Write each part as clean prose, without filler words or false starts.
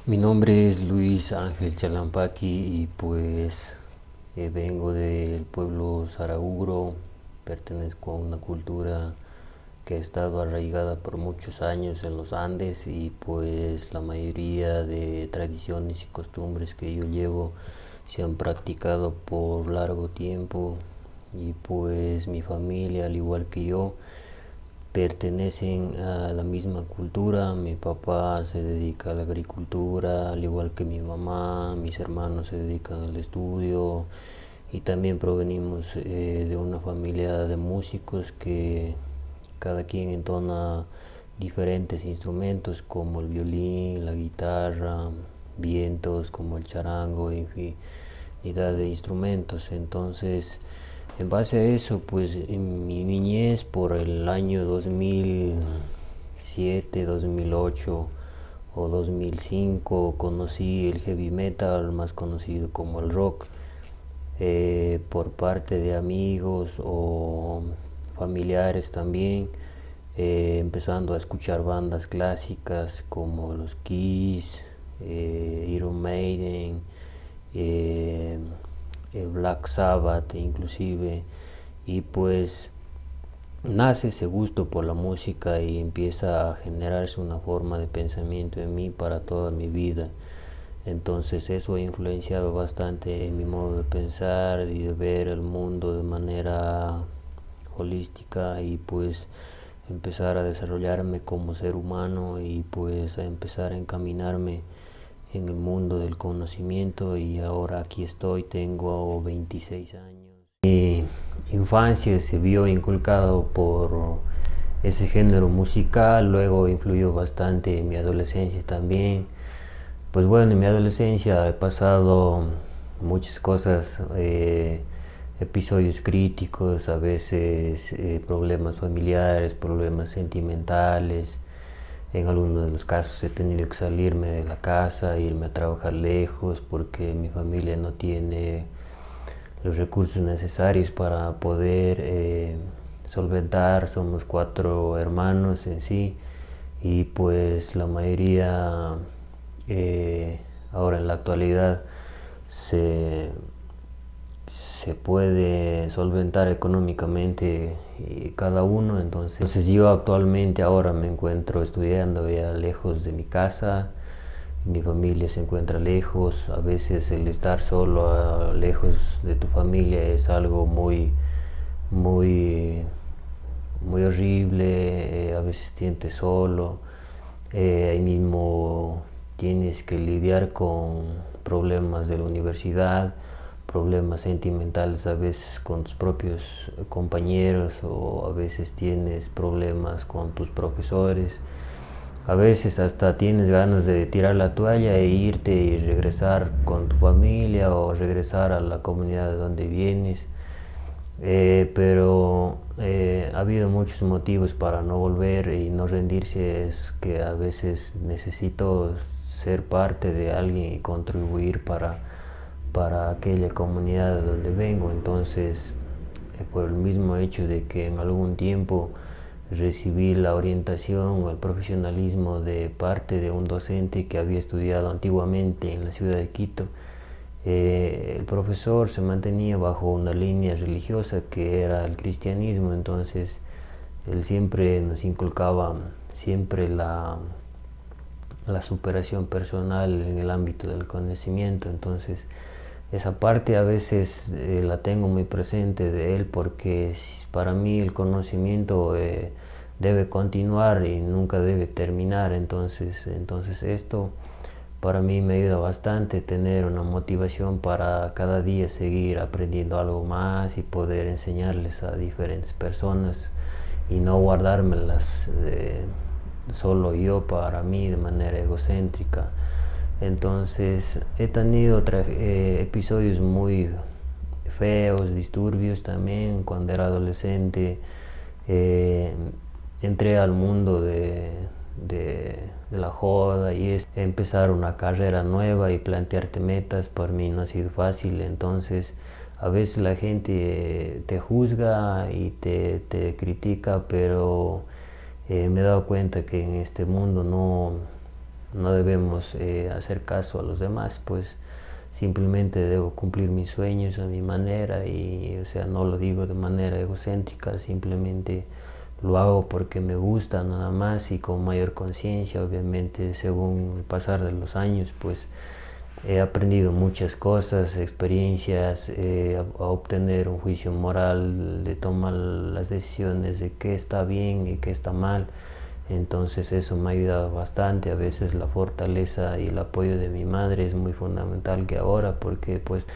Mi nombre es Luis Ángel Chalampaqui y pues vengo del pueblo Saraguro, pertenezco a una cultura que ha estado arraigada por muchos años en los Andes y pues la mayoría de tradiciones y costumbres que yo llevo se han practicado por largo tiempo y pues mi familia al igual que yo pertenecen a la misma cultura. Mi papá se dedica a la agricultura, al igual que mi mamá, mis hermanos se dedican al estudio y también provenimos de una familia de músicos que cada quien entona diferentes instrumentos como el violín, la guitarra, vientos como el charango, infinidad de instrumentos. Entonces, en base a eso, pues en mi niñez, por el año 2007, 2008 o 2005, conocí el heavy metal, más conocido como el rock, por parte de amigos o familiares también, empezando a escuchar bandas clásicas como los Kiss, Iron Maiden, eh, Black Sabbath inclusive, y pues nace ese gusto por la música y empieza a generarse una forma de pensamiento en mí para toda mi vida. Entonces eso ha influenciado bastante en mi modo de pensar y de ver el mundo de manera holística y pues empezar a desarrollarme como ser humano y pues a empezar a encaminarme en el mundo del conocimiento y ahora aquí estoy, tengo 26 años. Mi infancia se vio inculcado por ese género musical, luego influyó bastante en mi adolescencia también. Pues bueno, en mi adolescencia he pasado muchas cosas, episodios críticos, a veces problemas familiares, problemas sentimentales. En algunos de los casos he tenido que salirme de la casa, irme a trabajar lejos porque mi familia no tiene los recursos necesarios para poder solventar. Somos cuatro hermanos en sí y pues la mayoría ahora en la actualidad se, se puede solventar económicamente cada uno. Entonces yo actualmente ahora me encuentro estudiando ya lejos de mi casa, mi familia se encuentra lejos. A veces el estar solo lejos de tu familia es algo muy, muy horrible. A veces te sientes solo, ahí mismo tienes que lidiar con problemas de la universidad, problemas sentimentales a veces con tus propios compañeros, o a veces tienes problemas con tus profesores. A veces hasta tienes ganas de tirar la toalla e irte y regresar con tu familia o regresar a la comunidad de donde vienes. Pero ha habido muchos motivos para no volver y no rendirse. Es que a veces necesito ser parte de alguien y contribuir para aquella comunidad de donde vengo. Entonces, por el mismo hecho de que en algún tiempo recibí la orientación o el profesionalismo de parte de un docente que había estudiado antiguamente en la ciudad de Quito, el profesor se mantenía bajo una línea religiosa que era el cristianismo. Entonces él siempre nos inculcaba siempre la superación personal en el ámbito del conocimiento. Entonces esa parte a veces la tengo muy presente de él, porque para mí el conocimiento debe continuar y nunca debe terminar. Entonces esto para mí me ayuda bastante, tener una motivación para cada día seguir aprendiendo algo más y poder enseñarles a diferentes personas y no guardármelas solo yo para mí de manera egocéntrica. Entonces he tenido episodios muy feos, disturbios también cuando era adolescente. Eh, Entré al mundo de la joda y es empezar una carrera nueva y plantearte metas. Para mí no ha sido fácil. Entonces a veces la gente te juzga y te critica, pero me he dado cuenta que en este mundo no debemos hacer caso a los demás, pues simplemente debo cumplir mis sueños a mi manera y, o sea, no lo digo de manera egocéntrica, simplemente lo hago porque me gusta nada más y con mayor conciencia. Obviamente, según el pasar de los años, pues he aprendido muchas cosas, experiencias, a obtener un juicio moral de tomar las decisiones de qué está bien y qué está mal. Entonces eso me ha ayudado bastante. A veces la fortaleza y el apoyo de mi madre es muy fundamental que ahora, porque pues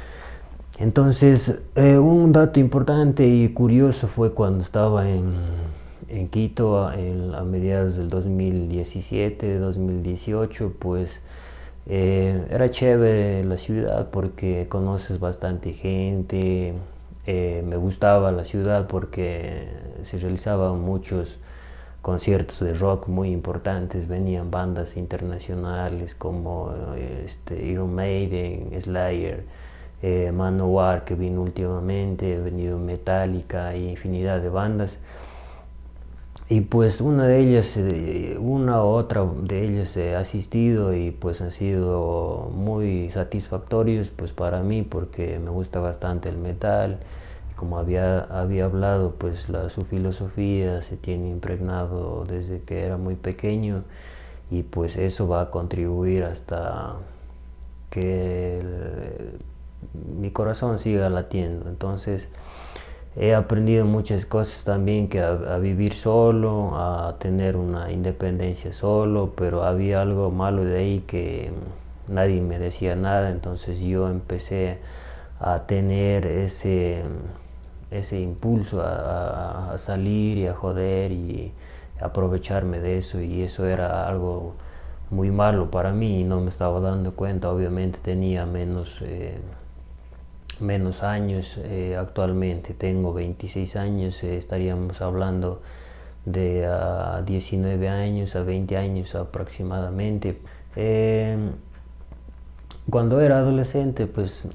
entonces un dato importante y curioso fue cuando estaba en Quito a mediados del 2017, 2018, pues era chévere la ciudad porque conoces bastante gente. Me gustaba la ciudad porque se realizaban muchos conciertos de rock muy importantes, venían bandas internacionales como Iron Maiden, Slayer, Manowar, que vino últimamente, ha venido Metallica y infinidad de bandas. Y pues una de ellas, una u otra de ellas he asistido y pues han sido muy satisfactorios pues para mí, porque me gusta bastante el metal. Como había hablado, pues su filosofía se tiene impregnado desde que era muy pequeño, y pues eso va a contribuir hasta que mi corazón siga latiendo. Entonces he aprendido muchas cosas también, que a vivir solo, a tener una independencia solo, pero había algo malo de ahí, que nadie me decía nada. Entonces yo empecé a tener ese impulso a salir y a joder y aprovecharme de eso, y eso era algo muy malo para mí y no me estaba dando cuenta. Obviamente tenía menos años. Actualmente tengo 26 años, estaríamos hablando de 19 años a 20 años aproximadamente. Eh, Cuando era adolescente, pues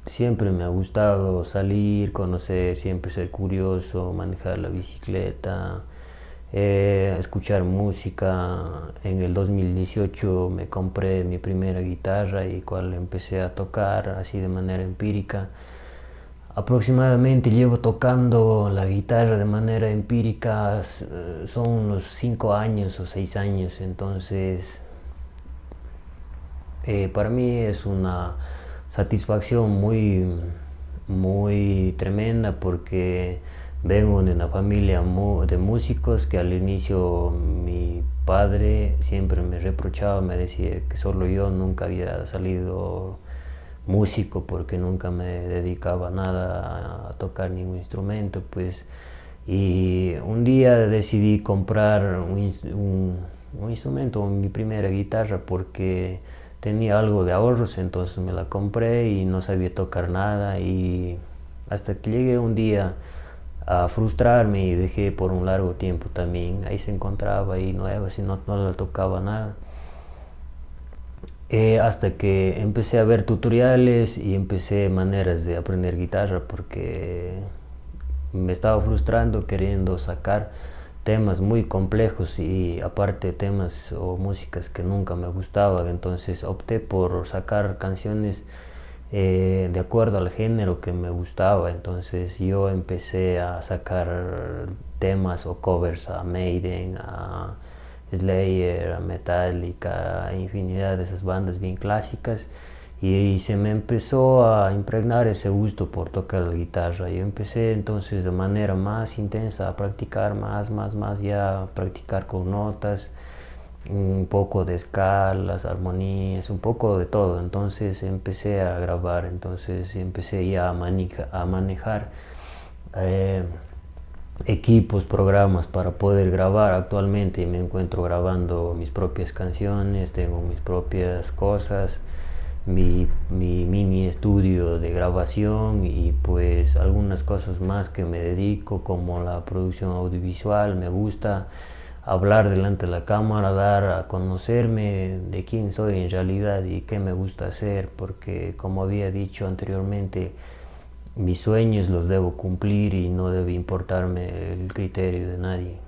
siempre me ha gustado salir, conocer, siempre ser curioso, manejar la bicicleta, escuchar música. En el 2018 me compré mi primera guitarra y cual empecé a tocar así de manera empírica. Aproximadamente llevo tocando la guitarra de manera empírica, son unos 5 años o 6 años. Entonces para mí es una satisfacción muy tremenda, porque vengo de una familia de músicos, que al inicio mi padre siempre me reprochaba, me decía que solo yo nunca había salido músico, porque nunca me dedicaba nada a tocar ningún instrumento, pues. Y un día decidí comprar un instrumento, mi primera guitarra, porque tenía algo de ahorros. Entonces me la compré y no sabía tocar nada, y hasta que llegué un día a frustrarme y dejé por un largo tiempo también. Ahí se encontraba ahí nueva, si no la tocaba nada. Hasta que empecé a ver tutoriales y empecé maneras de aprender guitarra, porque me estaba frustrando queriendo sacar temas muy complejos y aparte temas o músicas que nunca me gustaban. Entonces opté por sacar canciones de acuerdo al género que me gustaba. Entonces yo empecé a sacar temas o covers a Maiden, a Slayer, a Metallica, a infinidad de esas bandas bien clásicas, y se me empezó a impregnar ese gusto por tocar la guitarra. Yo empecé entonces de manera más intensa a practicar más, ya practicar con notas, un poco de escalas, armonías, un poco de todo. Entonces empecé a grabar, entonces empecé ya a manejar eh, equipos, programas para poder grabar. Actualmente me encuentro grabando mis propias canciones, tengo mis propias cosas, mi mini estudio de grabación, y pues algunas cosas más que me dedico, como la producción audiovisual. Me gusta hablar delante de la cámara, dar a conocerme de quién soy en realidad y qué me gusta hacer, porque como había dicho anteriormente, mis sueños los debo cumplir y no debe importarme el criterio de nadie.